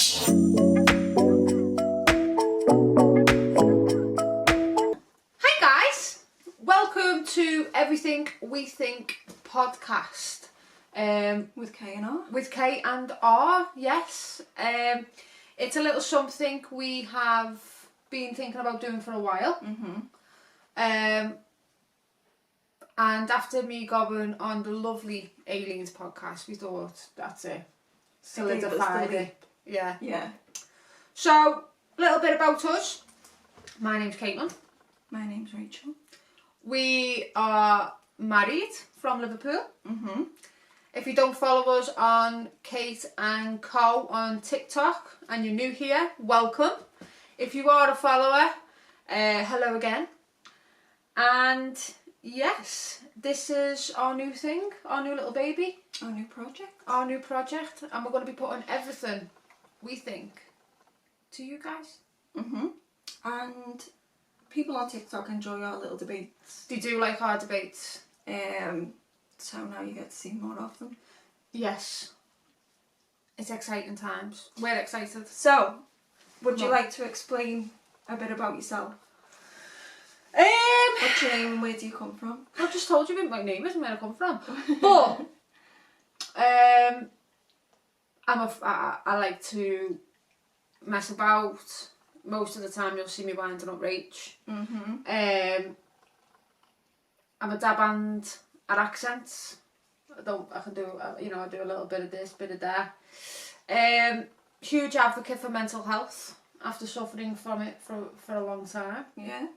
Hi guys, welcome to Everything We Think podcast. With K and R. With K and R, yes. It's a little something we have been thinking about doing for a while. And after me going on the lovely Aliens podcast, we thought that's it. Solidified it. Yeah. Yeah. So, a little bit about us. My name's Caitlin. My name's Rachel. We are married from Liverpool. If you don't follow us on Kate and Co on TikTok and you're new here, welcome. If you are a follower, hello again. And yes, this is our new thing, our new little baby. Our new project. Our new project. And we're going to be putting everything we think to you guys. And people on TikTok enjoy our little debates. They do like our debates. So now you get to see more of them. Yes. It's exciting times. We're excited. So, would you like to explain a bit about yourself? What's your name and where do you come from? I've just told you what my name is and where I come from. But I like to mess about. Most of the time you'll see me winding up Rach. I'm a dab hand at accents. I can do, I do a little bit of this, bit of that. Huge advocate for mental health after suffering from it for a long time. Yeah.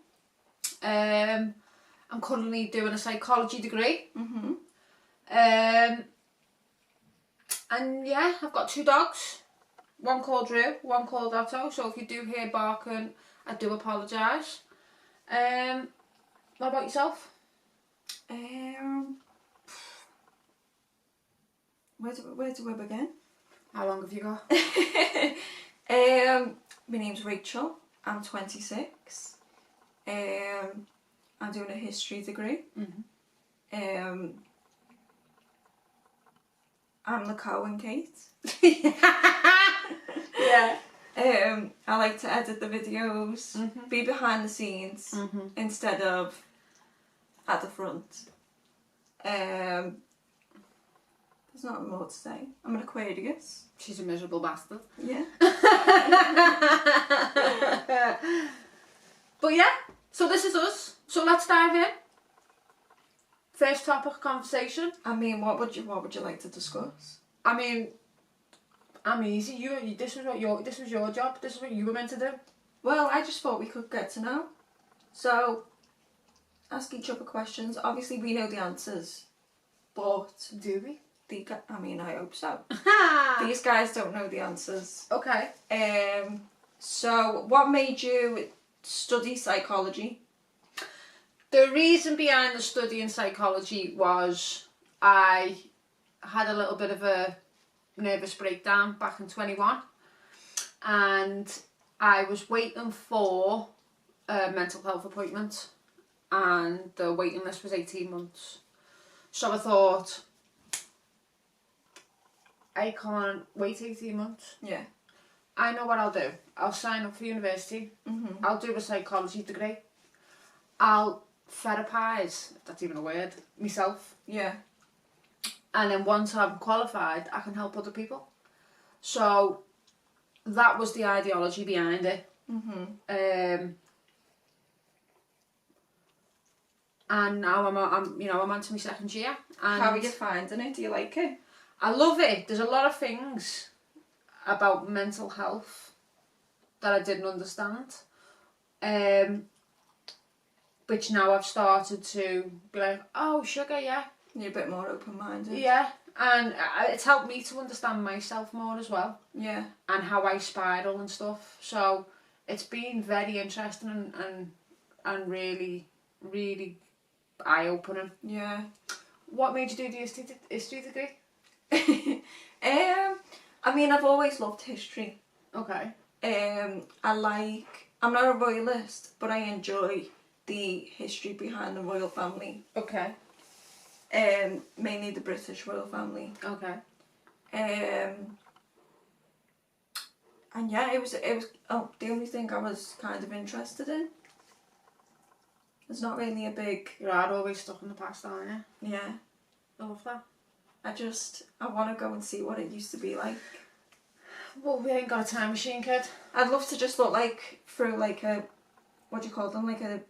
I'm currently doing a psychology degree. And yeah, I've got 2 dogs. One called Drew, one called Otto. So if you do hear barking, I do apologise. What about yourself? Where do we begin? How long have you got? My name's Rachel. I'm 26. I'm doing a history degree. I'm the Co and Kate. Yeah. I like to edit the videos, be behind the scenes instead of at the front. There's not more to say. I'm an Aquarius. She's a miserable bastard. Yeah. But yeah, so this is us. So let's dive in. First topic of conversation. I mean, what would you like to discuss? I mean, I'm easy. This was your job. This is what you were meant to do. Well, I just thought we could get to know. So, ask each other questions. Obviously, we know the answers, but Do we? I hope so. These guys don't know the answers. Okay. So, what made you study psychology? The reason behind the study in psychology was I had a little bit of a nervous breakdown back in 21, and I was waiting for a mental health appointment, and the waiting list was 18 months. So I thought, I can't wait 18 months. Yeah. I know what I'll do. I'll sign up for university. I'll do a psychology degree. I'll therapise, if that's even a word, myself. Yeah. And then once I'm qualified, I can help other people. So that was the ideology behind it. And now I'm on to my second year. And How are you finding it? Do you like it? I love it. There's a lot of things about mental health that I didn't understand. Which now I've started to be like, oh, sugar, yeah. You're a bit more open-minded. Yeah, and it's helped me to understand myself more as well. Yeah. And how I spiral and stuff. So it's been very interesting and really, really eye-opening. Yeah. What made you do the history degree? I mean, I've always loved history. Okay. I'm not a royalist, but I enjoy the history behind the royal family. Okay. Mainly the British royal family. Okay. And yeah, it was the only thing I was kind of interested in. There's not really a big... You are always stuck in the past, aren't you? Yeah. I love that. I want to go and see what it used to be like. Well, we ain't got a time machine, kid. I'd love to just look like through like a, what do you call them, like a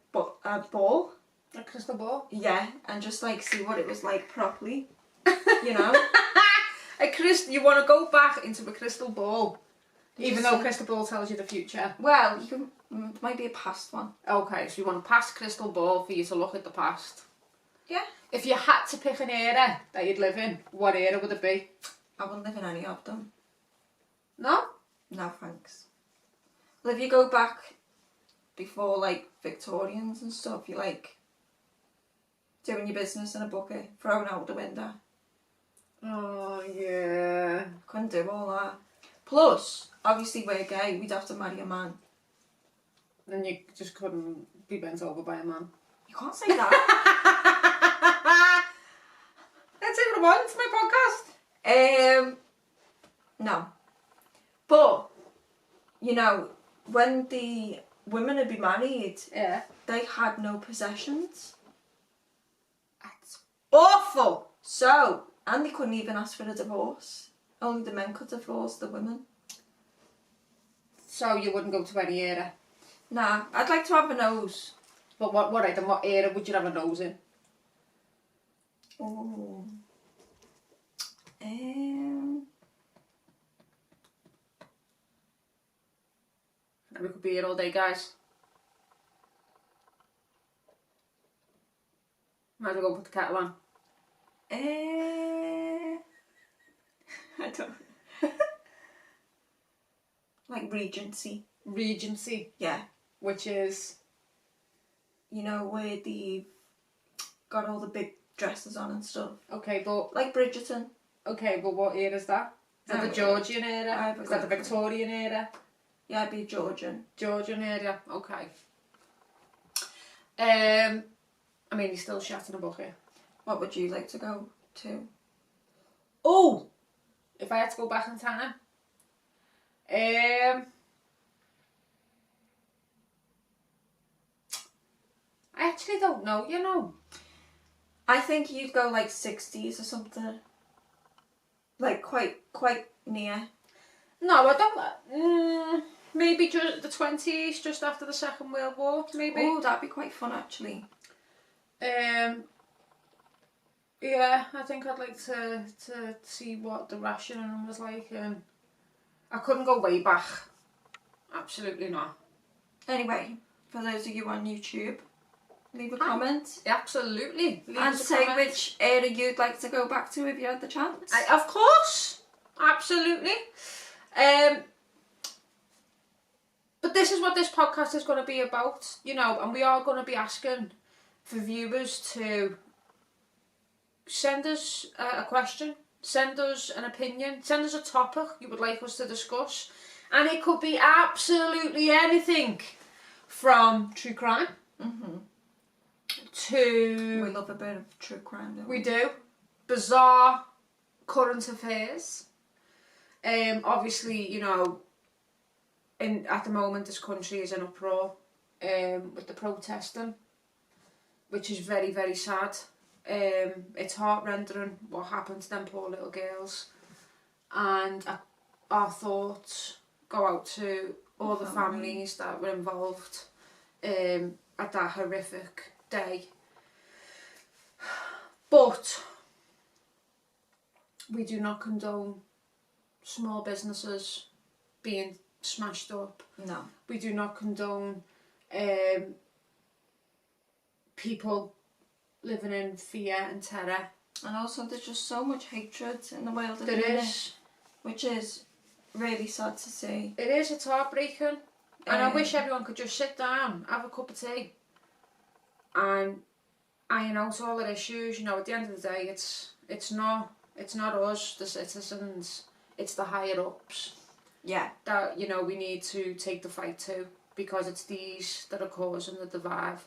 ball. A crystal ball? Yeah, and just like see what it was like properly. You know? You want to go back into a crystal ball, even though see. crystal ball tells you the future. Well, you can. It might be a past one. Okay, so you want a past crystal ball for you to look at the past. Yeah. If you had to pick an era that you'd live in, what era would it be? I wouldn't live in any of them. No? No thanks. Well, if you go back before like Victorians and stuff, you're like doing your business in a bucket, throwing out the window. Oh, yeah. Couldn't do all that. Plus, obviously we're gay, we'd have to marry a man. Then you just couldn't be bent over by a man. You can't say that. That's it, what I want. It's my podcast. No. But, you know, when the women would be married, Yeah. they had no possessions. That's awful. So, and they couldn't even ask for a divorce. Only the men could divorce the women. So you wouldn't go to any era. Nah, I'd like to have a nose. But what era would you have a nose in? Oh. We could be here all day, guys. Might as well go put the kettle on. I don't. Like Regency. Regency, Yeah. which is... You know, where they've got all the big dresses on and stuff. Okay, but Like Bridgerton. what era is that? Is that the Georgian era? Is that the Victorian era? Yeah, I'd be Georgian. Georgian era, okay. I mean, he's still shat in a bucket. What would you like to go to? Oh! If I had to go back in time. I actually don't know, you know. I think you'd go like 60s or something. Like quite near. No, I don't. Maybe just the 20s, just after the Second World War, maybe. Oh, that'd be quite fun actually. Yeah, I think I'd like to see what the rationing was like, and I couldn't go way back. Absolutely not. Anyway, for those of you on YouTube, leave a comment. Absolutely. Leave And us a say comment. which era you'd like to go back to if you had the chance. Of course, absolutely. But this is what this podcast is going to be about, you know, and we are going to be asking for viewers to send us a question, send us an opinion, send us a topic you would like us to discuss, and it could be absolutely anything from true crime to... We love a bit of true crime, don't we? We do. Bizarre current affairs. Obviously, you know, at the moment this country is in uproar with the protesting, which is very, very sad. It's heart-rending what happened to them poor little girls, and our thoughts go out to all the families that were involved at that horrific day. But we do not condone small businesses being smashed up. No. We do not condone people living in fear and terror. And also there's just so much hatred in the world at the There minute, is. which is really sad to see. It is, it's heartbreaking. And I wish everyone could just sit down, have a cup of tea, and iron out all their issues. You know, at the end of the day, it's not us, the citizens, it's the higher ups Yeah. that, you know, we need to take the fight to, because it's these that are causing the divide.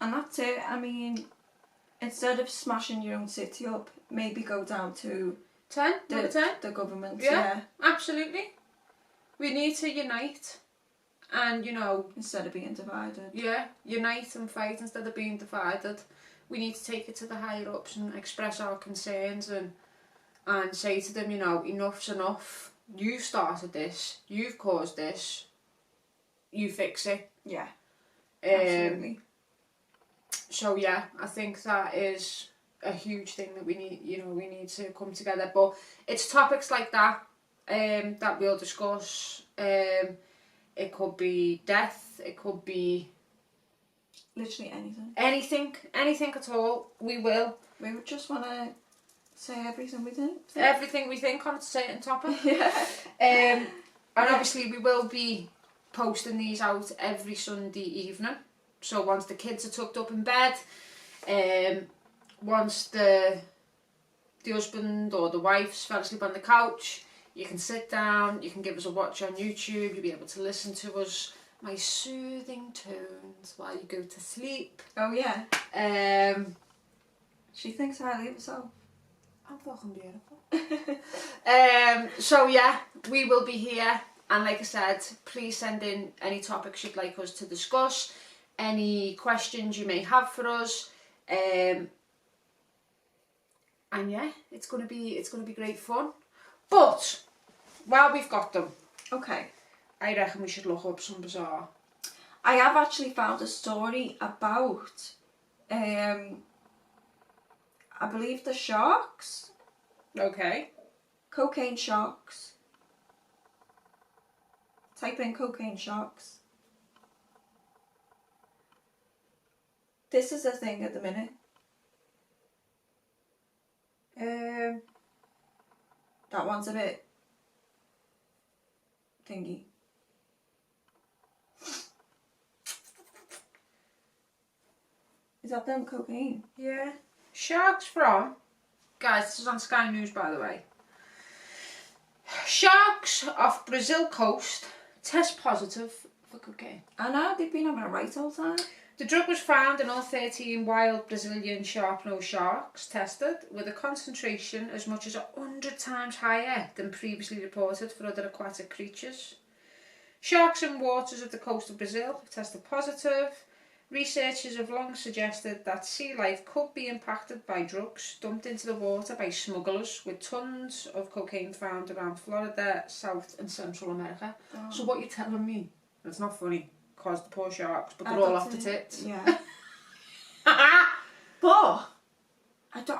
And that's it. I mean, instead of smashing your own city up, maybe go down to 10, number 10. the government. Yeah. Absolutely. We need to unite and, you know, Instead of being divided. yeah, unite and fight instead of being divided. We need to take it to the higher ups and express our concerns and say to them, you know, enough's enough. You've started this. You've caused this. You fix it. Yeah, Um, absolutely. so yeah, I think that is a huge thing that we need. You know, we need to come together. But it's topics like that that we'll discuss. It could be death. It could be Literally anything. anything at all. We will. We would just want to say everything we think. Everything we think on a certain topic. Yeah. And obviously we will be posting these out every Sunday evening. So once the kids are tucked up in bed, once the husband or the wife's fell asleep on the couch, you can sit down, you can give us a watch on YouTube, you'll be able to listen to us, my soothing tones while you go to sleep. Oh yeah. She thinks highly of herself. I'm fucking beautiful. So yeah, we will be here, and like I said, please send in any topics you'd like us to discuss, any questions you may have for us, and yeah, it's gonna be great fun. But while we've got them, Okay. I reckon we should look up some bizarre. I have actually found a story about, I believe the sharks, Okay. cocaine sharks. Type in cocaine sharks. This is a thing at the minute. That one's a bit thingy. Is that them cocaine? Yeah. Sharks from, guys, this is on Sky News by the way. Sharks off Brazil coast test positive for cocaine. I know, they've been having a right old time. The drug was found in all 13 wild Brazilian shark-nosed sharks tested, with a concentration as much as 100 times higher than previously reported for other aquatic creatures. Sharks in waters of the coast of Brazil have tested positive. Researchers have long suggested that sea life could be impacted by drugs dumped into the water by smugglers, with tons of cocaine found around Florida, South and Central America. Oh. So what you're telling me, it's not funny, because the poor sharks, but they're I all thought off the tits. Yeah. But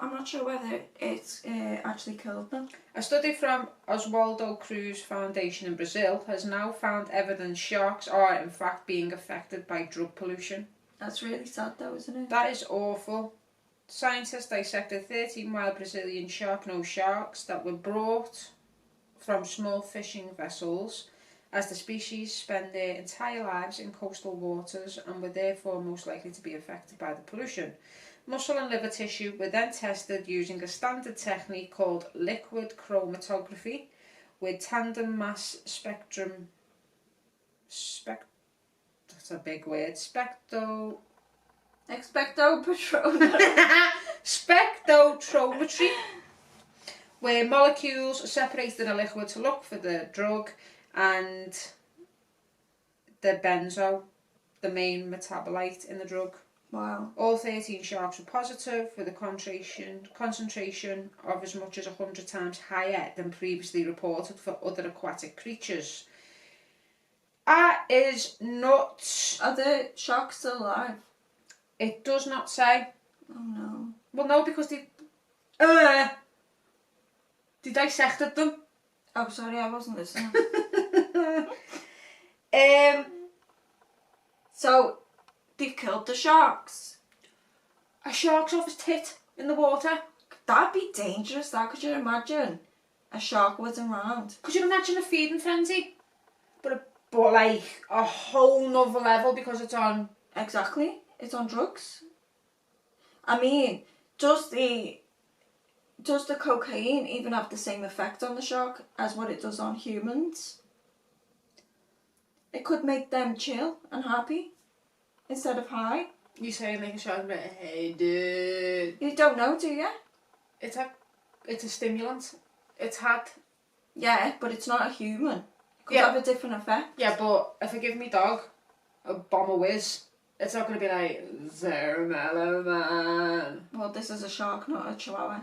I'm not sure whether it's actually killed them. A study from Oswaldo Cruz Foundation in Brazil has now found evidence sharks are in fact being affected by drug pollution. That's really sad though, isn't it? That is awful. Scientists dissected 13 wild Brazilian shark-nosed sharks that were brought from small fishing vessels, as the species spend their entire lives in coastal waters and were therefore most likely to be affected by the pollution. Muscle and liver tissue were then tested using a standard technique called liquid chromatography with tandem mass spectrum. That's a big word. Expecto Spectrometry, where molecules are separated in a liquid to look for the drug, and the benzo, the main metabolite in the drug. Wow. All 13 sharks were positive, with a concentration of as much as 100 times higher than previously reported for other aquatic creatures. That is nuts. Are the sharks still alive? It does not say. Oh no. Well, no, because they dissected them. Oh, sorry, I wasn't listening. So, they've killed the sharks. A shark's off his tit in the water. That'd be dangerous, that. Could you imagine? A shark wasn't around. Could you imagine a feeding frenzy? But like a whole nother level because it's on. Exactly. It's on drugs. I mean, does the cocaine even have the same effect on the shark as what it does on humans? It could make them chill and happy instead of high. You say make a shark like, hey dude. You don't know, do you? It's a stimulant. It's had. Yeah, but it's not a human Could have a different effect. Yeah, but if I give me dog a Bomber Whiz, it's not going to be like, Zaramello Man. Well, this is a shark, not a chihuahua.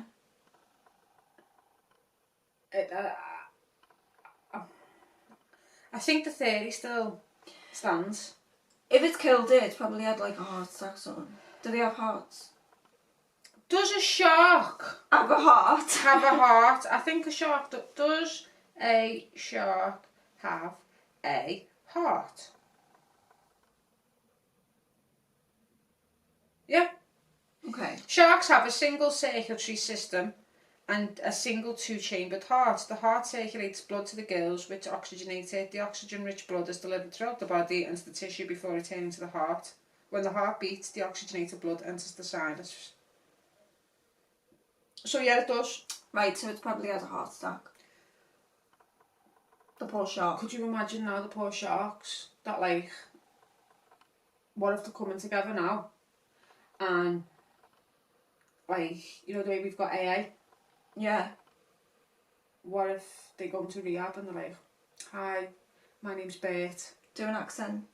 I think the theory still stands. If it's killed it, it's probably had like a heart attack or something. Do they have hearts? Does a shark Have a heart? have a heart? I think a shark does a shark have a heart? Yeah. Okay. Sharks have a single circulatory system and a single two-chambered heart. The heart circulates blood to the gills, which oxygenate it. The oxygen-rich blood is delivered throughout the body and to the tissue before returning to the heart. When the heart beats, the oxygenated blood enters the sinus. So yeah, it does. Right, so it's probably had a heart attack. The poor shark. Could you imagine now the poor sharks that like, what if they're coming together now and like, you know the way we've got AA? Yeah. What if they go into rehab and they're like, hi, my name's Bert. Do an accent.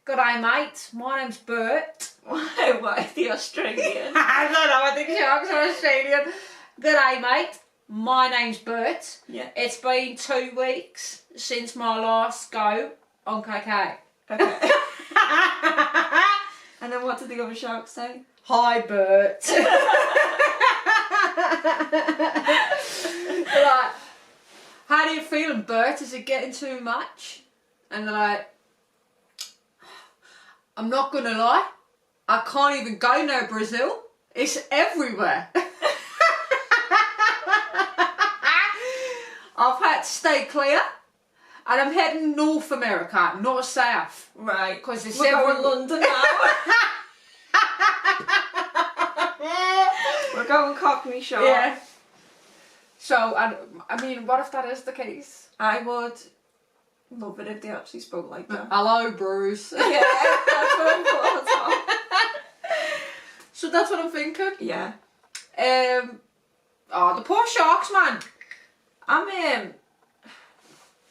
G'day mate, my name's Bert. Why the Australian? I don't know, I think sharks are Australian. G'day mate, my name's Bert. Yeah. It's been 2 weeks since my last go on KK. Okay. And then what did the other shark say? Hi Bert. They're like, how do you feeling, Bert? Is it getting too much? And they're like, I'm not gonna lie, I can't even go near Brazil. It's everywhere. I've had to stay clear, and I'm heading North America, not south. Right. Because it's We're going everywhere. London now. We're going Cockney Shark. Yeah. So, I mean, what if that is the case? I would love it if they actually spoke like that. Hello, Bruce. Yeah, that's what I'm thought So that's what I'm thinking. of. Yeah. Oh, the poor sharks, man. I'm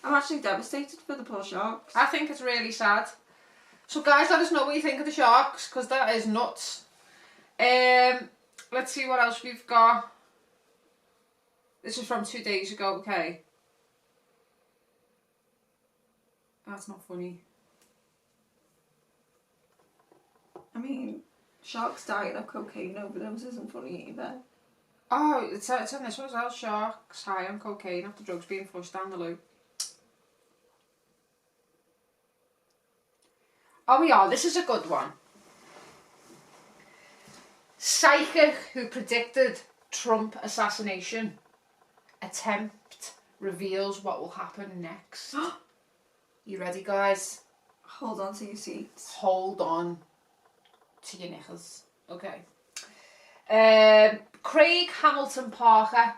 actually devastated for the poor sharks. I think it's really sad. So guys, let us know what you think of the sharks, because that is nuts. Let's see what else we've got. This is from 2 days ago, okay. That's not funny. I mean, sharks dying of cocaine overdose isn't funny either. Oh, it's on this one as well. Sharks high on cocaine after drugs being flushed down the loo. Oh yeah, this is a good one. Psychic who predicted Trump assassination attempt reveals what will happen next. You ready, guys? Hold on to your seats. Hold on to your knickers. Okay. Craig Hamilton Parker,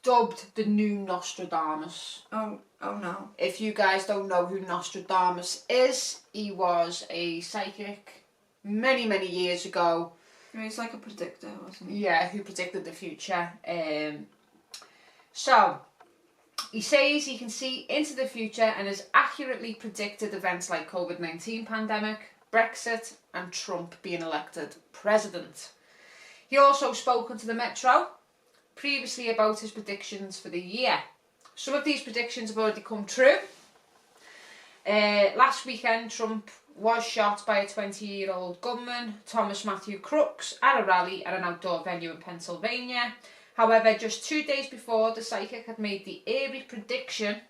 dubbed the new Nostradamus. Oh no. If you guys don't know who Nostradamus is, he was a psychic many, many years ago. He's like a predictor, wasn't he? Yeah, who predicted the future. So, he says he can see into the future and has accurately predicted events like COVID-19 pandemic, Brexit and Trump being elected president. He also spoken to the Metro previously about his predictions for the year. Some of these predictions have already come true. Last weekend, Trump was shot by a 20-year-old gunman, Thomas Matthew Crooks, at a rally at an outdoor venue in Pennsylvania. However, just 2 days before, the psychic had made the eerie prediction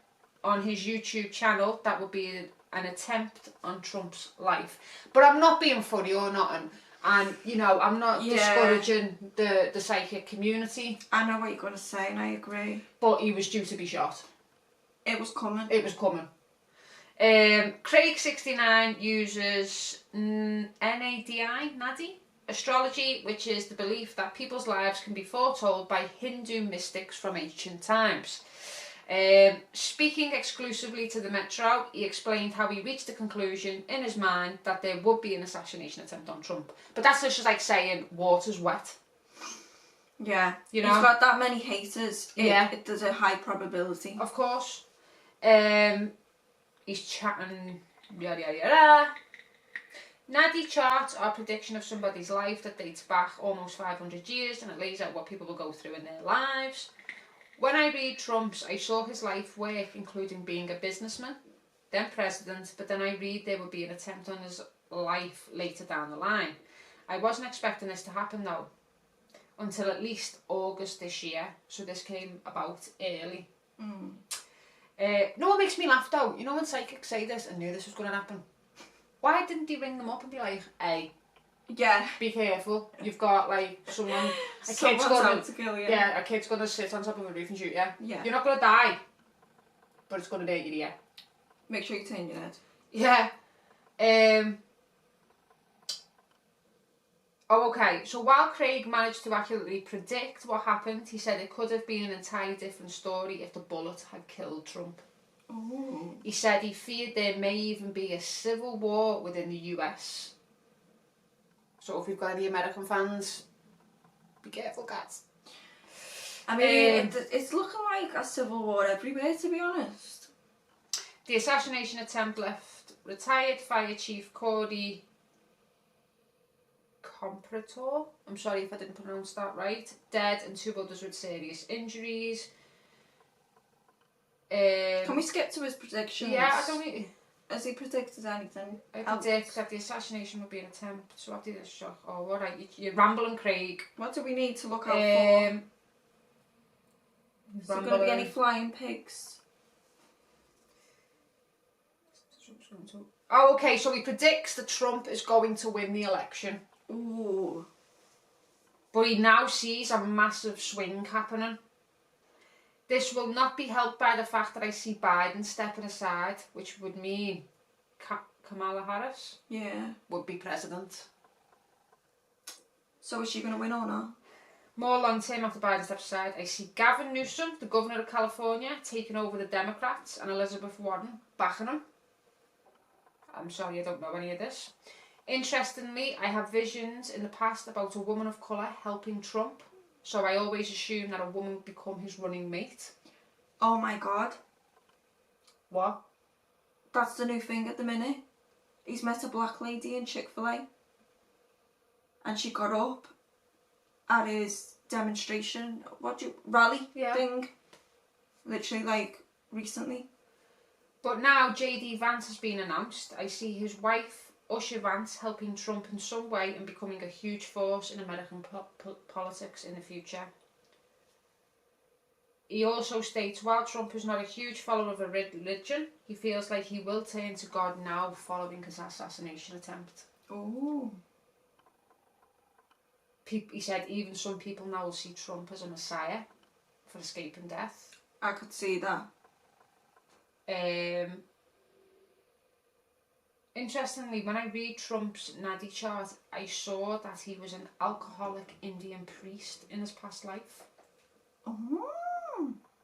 on his YouTube channel that would be an attempt on Trump's life. But I'm not being funny or nothing. And, you know, I'm not discouraging the psychic community. I know what you're going to say and I agree. But he was due to be shot. It was coming. It was coming. Craig69 uses NADI astrology, which is the belief that people's lives can be foretold by Hindu mystics from ancient times. Speaking exclusively to the Metro, he explained how he reached the conclusion in his mind that there would be an assassination attempt on Trump. But that's just like saying water's wet. Yeah. You know? He's got that many haters. Yeah. There's a high probability. Of course. He's chatting, yada yada yada. Nadi charts are a prediction of somebody's life that dates back almost 500 years, and it lays out what people will go through in their lives. When I read Trump's, I saw his life work, including being a businessman, then president, but then I read there would be an attempt on his life later down the line. I wasn't expecting this to happen though, until at least August this year, so this came about early. No, what makes me laugh though, you know when psychics say this, I knew this was going to happen. Why didn't he ring them up and be like, hey, yeah, be careful, you've got like someone, someone's out to kill you. Yeah, a kid's going to sit on top of a roof and shoot you. Yeah. You're not going to die, but it's going to hurt your ear. Make sure you turn your head. Yeah. Oh, okay. So while Craig managed to accurately predict what happened, he said it could have been an entirely different story if the bullet had killed Trump. Ooh. He said he feared there may even be a civil war within the US. So if we've got any American fans, be careful, guys. I mean, it's looking like a civil war everywhere, to be honest. The assassination attempt left retired Fire Chief Corey Comprator, I'm sorry if I didn't pronounce that right, dead, and 2 others with serious injuries. Can we skip to his predictions? Yeah, I don't know. Has he predicted anything? I predict that the assassination would be an attempt. So after this shock, oh, alright, you're rambling, Craig. What do we need to look out for? Is there going to be any flying pigs? Oh, okay, so he predicts that Trump is going to win the election. Ooh. But he now sees a massive swing happening. This will not be helped by the fact that I see Biden stepping aside, which would mean Kamala Harris would be president. So is she going to win or not? More long term after Biden steps aside, I see Gavin Newsom, the governor of California, taking over the Democrats, and Elizabeth Warren backing him. I'm sorry, I don't know any of this. Interestingly, I have visions in the past about a woman of colour helping Trump. So I always assume that a woman would become his running mate. Oh my god. What? That's the new thing at the minute. He's met a black lady in Chick-fil-A. And she got up at his demonstration, rally thing. Literally like recently. But now JD Vance has been announced. I see his wife, Usher Vance, helping Trump in some way and becoming a huge force in American politics in the future. He also states, while Trump is not a huge follower of a religion, he feels like he will turn to God now following his assassination attempt. Ooh. He said even some people now will see Trump as a messiah for escaping death. I could see that. Interestingly, when I read Trump's Nadi chart, I saw that he was an alcoholic Indian priest in his past life. Oh.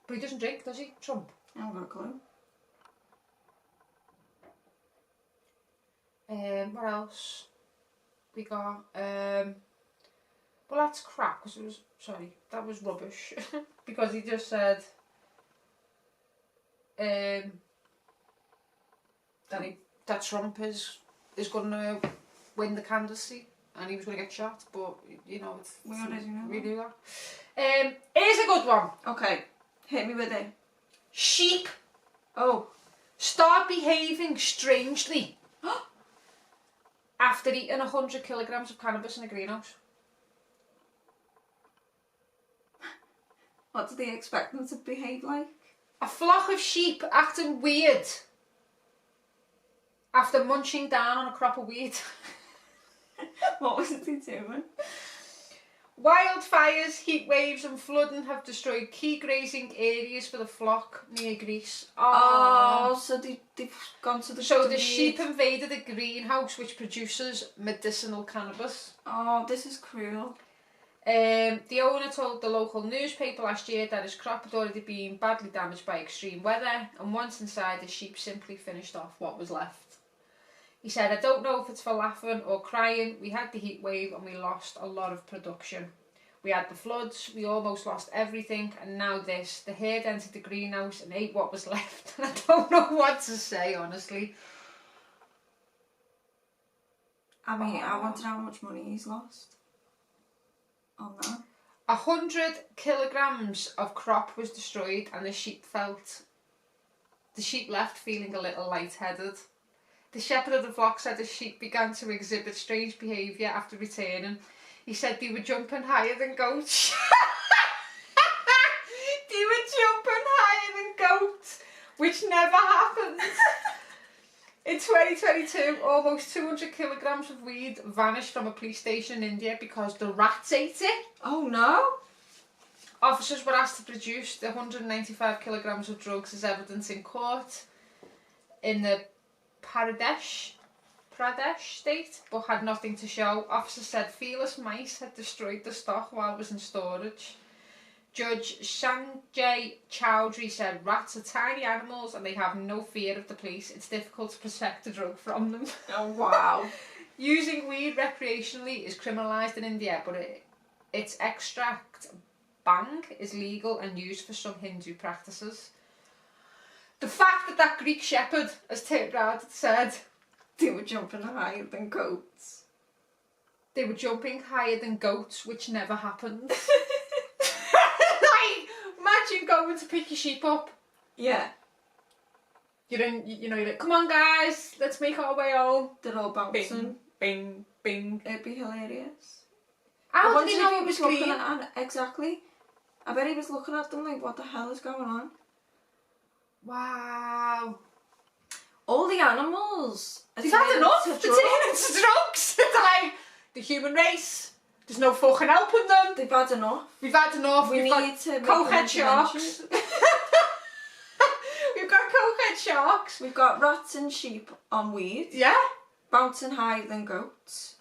But he doesn't drink, does he, Trump? I haven't got a clue. What else we got? Well, that's crap, because it was, sorry, that was rubbish. Because he just said that Trump is going to win the candidacy and he was going to get shot, but you know, we already know. We do that. Here's a good one. Okay, hit me with it. Sheep. Oh. Start behaving strangely after eating 100 kilograms of cannabis in a greenhouse. What do they expect them to behave like? A flock of sheep acting weird after munching down on a crop of weed. What was it he doing? Wildfires, heat waves and flooding have destroyed key grazing areas for the flock near Greece. Oh, so they've gone to the... So the sheep invaded a greenhouse which produces medicinal cannabis. Oh, this is cruel. The owner told the local newspaper last year that his crop had already been badly damaged by extreme weather, and once inside, the sheep simply finished off what was left. He said, I don't know if it's for laughing or crying. We had the heat wave and we lost a lot of production. We had the floods, we almost lost everything, and now this. The herd entered the greenhouse and ate what was left. I don't know what to say, honestly. I mean, I wonder how much money he's lost on that. 100 kilograms of crop was destroyed, and the sheep left feeling a little lightheaded. The shepherd of the flock said the sheep began to exhibit strange behaviour after returning. He said they were jumping higher than goats. They were jumping higher than goats, which never happened. In 2022, almost 200 kilograms of weed vanished from a police station in India because the rats ate it. Oh no! Officers were asked to produce the 195 kilograms of drugs as evidence in court in the Pradesh state, but had nothing to show. Officers said fearless mice had destroyed the stock while it was in storage. Judge Sanjay Chowdhury said rats are tiny animals and they have no fear of the police. It's difficult to protect the drug from them. Oh wow. Using weed recreationally is criminalised in India, but its extract bang is legal and used for some Hindu practices. The fact that Greek shepherd has turned around and said They were jumping higher than goats. They were jumping higher than goats, which never happened. Imagine going to pick your sheep up. Yeah. You're like, come on guys, let's make our way home. They're all bouncing. Bing, bing. It'd be hilarious. How I did he wonder know if it was looking green? exactly. I bet he was looking at them like, what the hell is going on? Wow. All the animals. They've had enough. They're turning into drugs. They're like, the human race, there's no fucking helping them. They've had enough. We've had enough. We We've need got to make cokehead an sharks. intervention. We've got cokehead sharks. We've got rats and sheep on weed. Yeah. Bouncing higher than goats.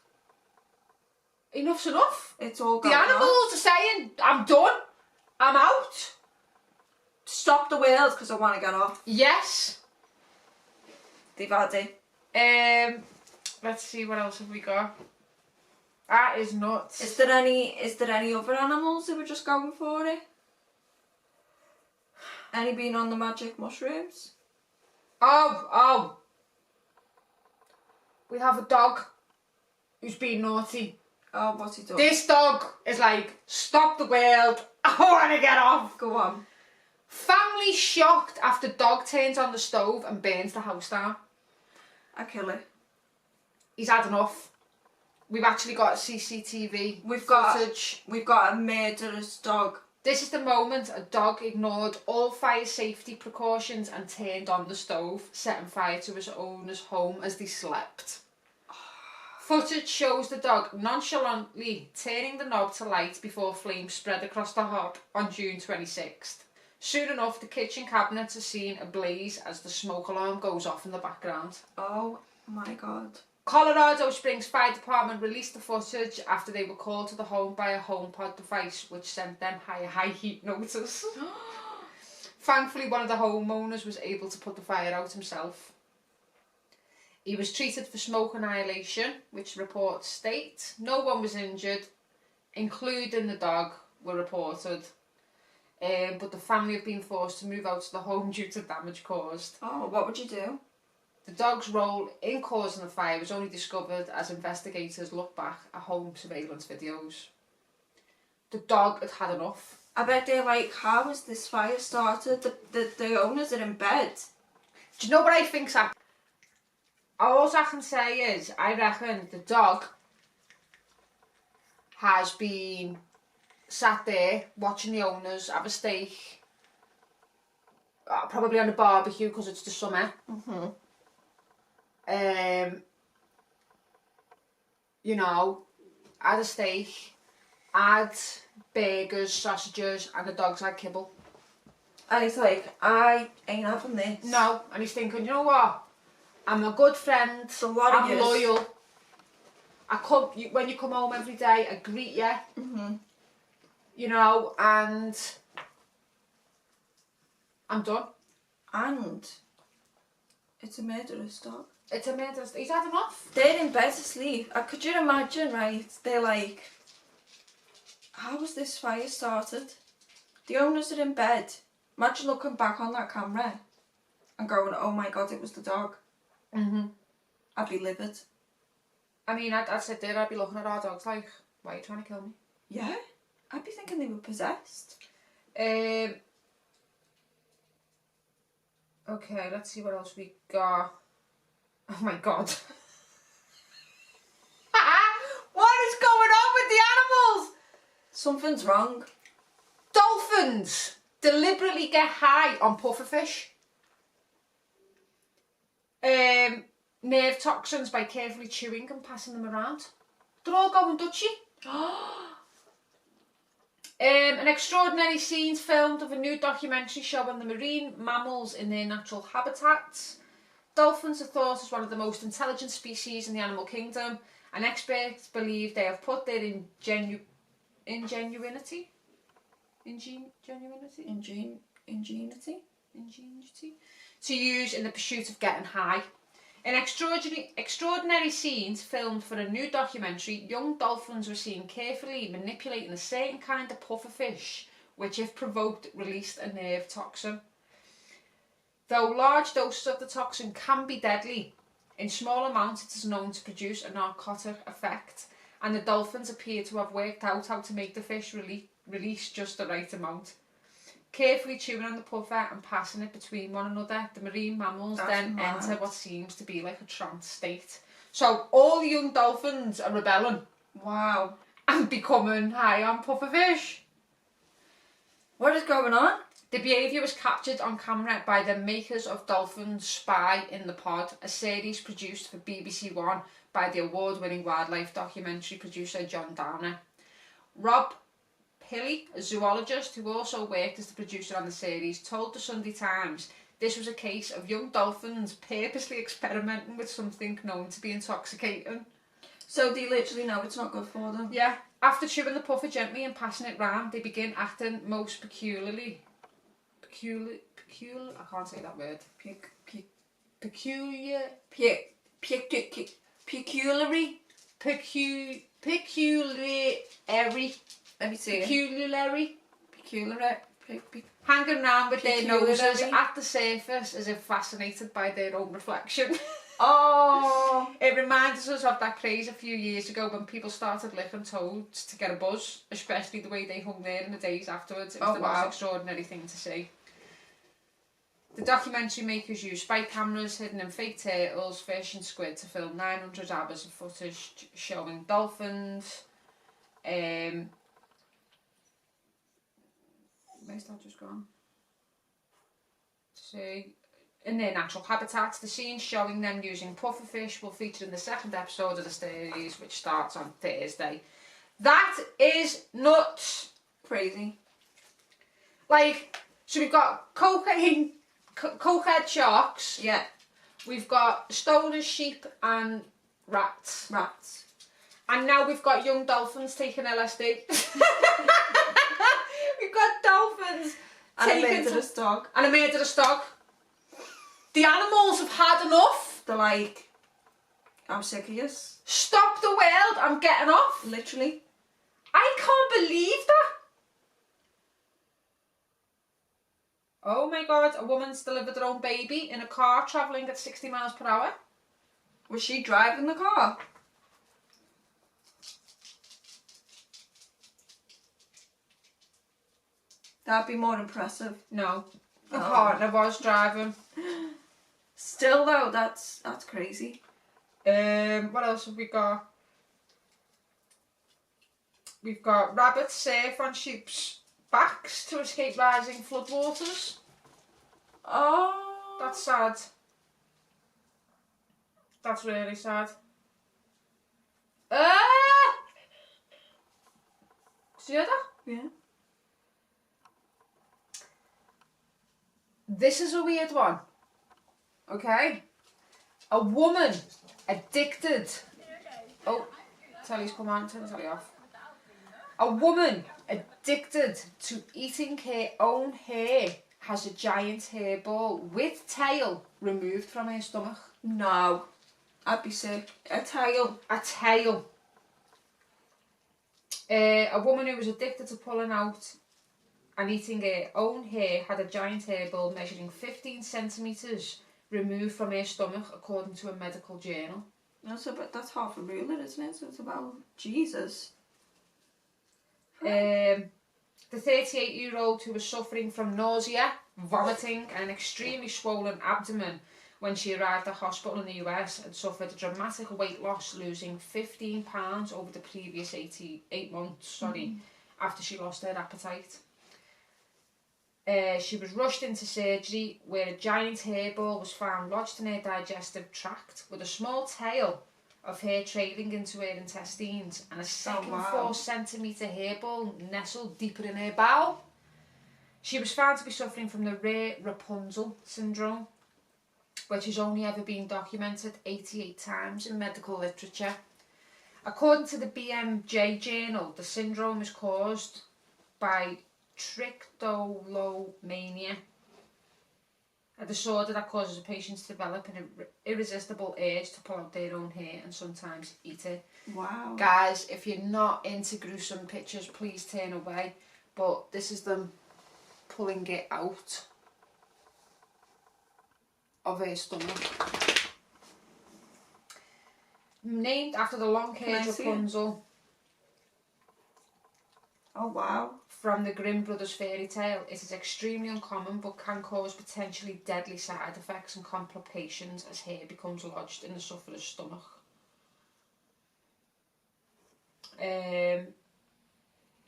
Enough's enough. It's all The going on. animals are saying, I'm done. I'm out. Stop the wheels because I want to get off. Yes. They've had it. Let's see, what else have we got? That is nuts. Is there any other animals who were just going for it? Any been on the magic mushrooms? Oh. We have a dog who's being naughty. Oh, what's he done? This dog is like, stop the world. I want to get off. Go on. Family shocked after dog turns on the stove and burns the house down. I kill it. He's had enough. We've actually got CCTV We've got a murderous dog. This is the moment a dog ignored all fire safety precautions and turned on the stove, setting fire to his owner's home as they slept. Footage shows the dog nonchalantly turning the knob to light before flames spread across the hob on June 26th. Soon enough, the kitchen cabinets are seen ablaze as the smoke alarm goes off in the background. Oh my god. Colorado Springs Fire Department released the footage after they were called to the home by a HomePod device, which sent them high heat notice. Thankfully, one of the homeowners was able to put the fire out himself. He was treated for smoke inhalation, which reports state. No one was injured, including the dog, were reported. But the family have been forced to move out of the home due to damage caused. Oh, what would you do? The dog's role in causing the fire was only discovered as investigators looked back at home surveillance videos. The dog had had enough. I bet they're like, how has this fire started? The owners are in bed. Do you know what I think's happened? All I can say is, I reckon the dog has been sat there watching the owners have a steak, probably on a barbecue because it's the summer. You know, had a steak, had burgers, sausages, and the dog's had kibble. And he's like, I ain't having this. No, and he's thinking, you know what? I'm a good friend. So what are I'm yous? loyal. When you come home every day, I greet you. You know, and I'm done. And it's a murderous dog. It's a murder. He's had enough. They're in bed asleep. Could you imagine, right? They're like, How was this fire started? The owners are in bed. Imagine looking back on that camera and going, oh my god, it was the dog. I'd be livid. I mean, I'd sit there, I'd be looking at our dogs like, why are you trying to kill me? Yeah, I'd be thinking they were possessed. Okay, let's see what else we got. Oh my god. What is going on with the animals? Something's wrong. Dolphins deliberately get high on pufferfish. Nerve toxins by carefully chewing and passing them around. They're all going Dutchy. An extraordinary scenes filmed of a new documentary showing the marine mammals in their natural habitats. Dolphins are thought as one of the most intelligent species in the animal kingdom, and experts believe they have put their ingenuity to use in the pursuit of getting high. In extraordinary scenes filmed for a new documentary, young dolphins were seen carefully manipulating a certain kind of pufferfish, which, if provoked, released a nerve toxin. Though large doses of the toxin can be deadly, in small amounts it is known to produce a narcotic effect, and the dolphins appear to have worked out how to make the fish release just the right amount. Carefully chewing on the puffer and passing it between one another, the marine mammals then enter what seems to be like a trance state. So all the young dolphins are rebelling. Wow. And becoming high on pufferfish. What is going on? The behaviour was captured on camera by the makers of Dolphin Spy in the Pod, a series produced for BBC One by the award-winning wildlife documentary producer John Downer. Rob Pilley, a zoologist who also worked as the producer on the series, told the Sunday Times this was a case of young dolphins purposely experimenting with something known to be intoxicating. So they literally know it's not good for them? Yeah. After chewing the puffer gently and passing it round, they begin acting most peculiarly. I can't say that word. Peculiarly. Let me see. Hanging around with their noses at the surface as if fascinated by their own reflection. Oh! It reminds us of that craze a few years ago when people started licking toads to get a buzz, especially the way they hung there in the days afterwards. It was the most extraordinary thing to see. The documentary makers used spy cameras hidden in fake turtles, fish and squid to film 900 hours of footage showing dolphins. Where's that just gone? See, in their natural habitats, the scenes showing them using pufferfish will feature in the second episode of the series, which starts on Thursday. That is nuts. Crazy. Like, so we've got cokehead sharks. Yeah. We've got stoner sheep and rats. And now we've got young dolphins taking LSD. We've got dolphins and a murderous dog. And a murderous dog. The animals have had enough. They're like, I'm sick of this. Stop the world, I'm getting off. Literally. I can't believe that. Oh my god, a woman's delivered her own baby in a car travelling at 60 miles per hour. Was she driving the car? That'd be more impressive. No, the partner was driving. Still though, that's crazy. What else have we got? We've got rabbits surf on sheep's backs to escape rising floodwaters. Oh, that's sad. That's really sad. See that? Yeah. This is a weird one. Okay. A woman addicted. Oh, telly's come on, turn the telly off. A woman addicted to eating her own hair has a giant hairball with tail removed from her stomach. No. I'd be sick. A tail. A tail. A woman who was addicted to pulling out and eating her own hair had a giant hairball measuring 15 centimetres removed from her stomach, according to a medical journal. That's half a ruler, isn't it? So it's about Jesus. The 38-year-old, who was suffering from nausea, vomiting and an extremely swollen abdomen when she arrived at hospital in the US, had suffered a dramatic weight loss, losing 15 pounds over the previous 8 months, after she lost her appetite. She was rushed into surgery, where a giant hairball was found lodged in her digestive tract, with a small tail of hair trailing into her intestines, and a second 4 centimetre hairball nestled deeper in her bowel. She was found to be suffering from the rare Rapunzel syndrome, which has only ever been documented 88 times in medical literature. According to the BMJ journal, the syndrome is caused by trichotillomania, a disorder that causes a patient to develop an irresistible urge to pull out their own hair and sometimes eat it. Wow. Guys, if you're not into gruesome pictures, please turn away. But this is them pulling it out of her stomach. Named after the long-haired Rapunzel. Oh wow. From the Grimm Brothers fairy tale, it is extremely uncommon but can cause potentially deadly side effects and complications as hair becomes lodged in the sufferer's stomach.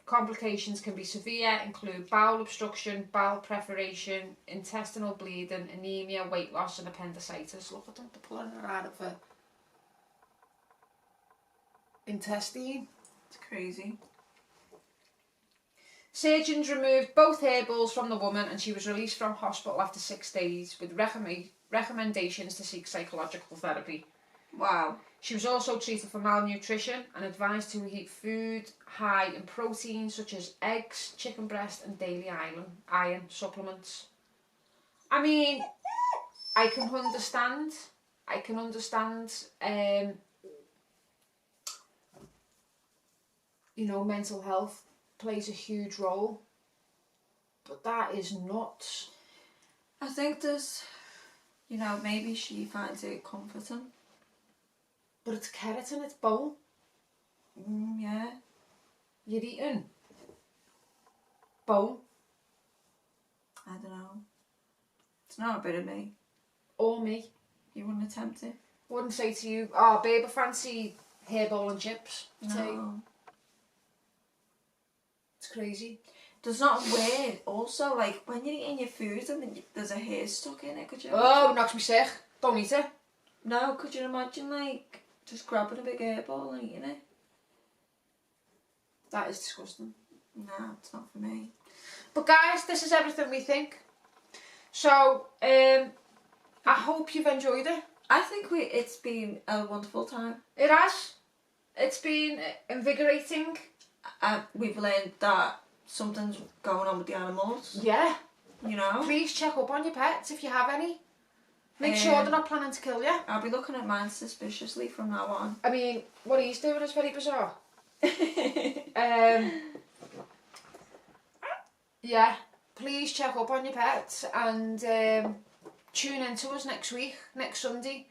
Complications can be severe, include bowel obstruction, bowel perforation, intestinal bleeding, anemia, weight loss and appendicitis. Look at them, they're pulling it out of her intestine. It's crazy. Surgeons removed both hairballs from the woman and she was released from hospital after 6 days with recommendations to seek psychological therapy. Wow. She was also treated for malnutrition and advised to eat food high in protein such as eggs, chicken breast and daily iron supplements. I mean, I can understand, you know, mental health plays a huge role, but that is nuts. I think there's, you know, maybe she finds it comforting. But it's keratin, it's bone. Yeah. You're eating bone. I don't know. It's not a bit of me. Or me. You wouldn't attempt it? Wouldn't say to you, oh babe, I fancy hairball and chips. No. It's crazy. Does not weird. Also, like, when you're eating your food and then there's a hair stuck in it, could you Oh, imagine? knocks me sick. Don't eat it. No, could you imagine, like, just grabbing a big hairball and eating it? That is disgusting. No, it's not for me. But guys, this is everything we think. So, I hope you've enjoyed it. I think it's been a wonderful time. It has. It's been invigorating. We've learned that something's going on with the animals. Yeah. You know? Please check up on your pets if you have any. Make sure they're not planning to kill you. I'll be looking at mine suspiciously from now on. I mean, what he's doing is very bizarre. Yeah, please check up on your pets and tune in to us next week, next Sunday.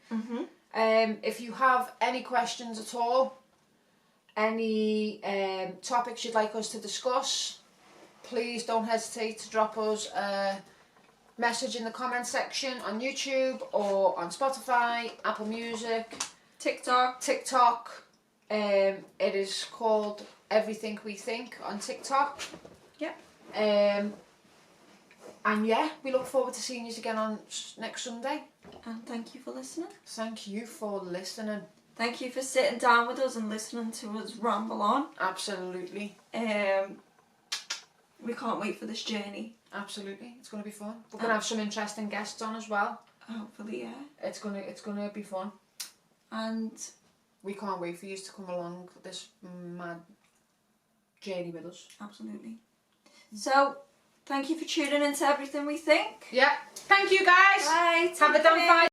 If you have any questions at all, any topics you'd like us to discuss, please don't hesitate to drop us a message in the comment section on YouTube or on Spotify, Apple Music, TikTok. It is called Everything We Think on TikTok. Yep. And yeah, we look forward to seeing you again on next Sunday. And thank you for listening. Thank you for listening. Thank you for sitting down with us and listening to us ramble on. Absolutely. We can't wait for this journey. Absolutely, it's going to be fun. We're going to have some interesting guests on as well. Hopefully, yeah. It's gonna be fun. And we can't wait for you to come along this mad journey with us. Absolutely. So, thank you for tuning into Everything We Think. Yeah. Thank you guys. Bye. Have a damn fine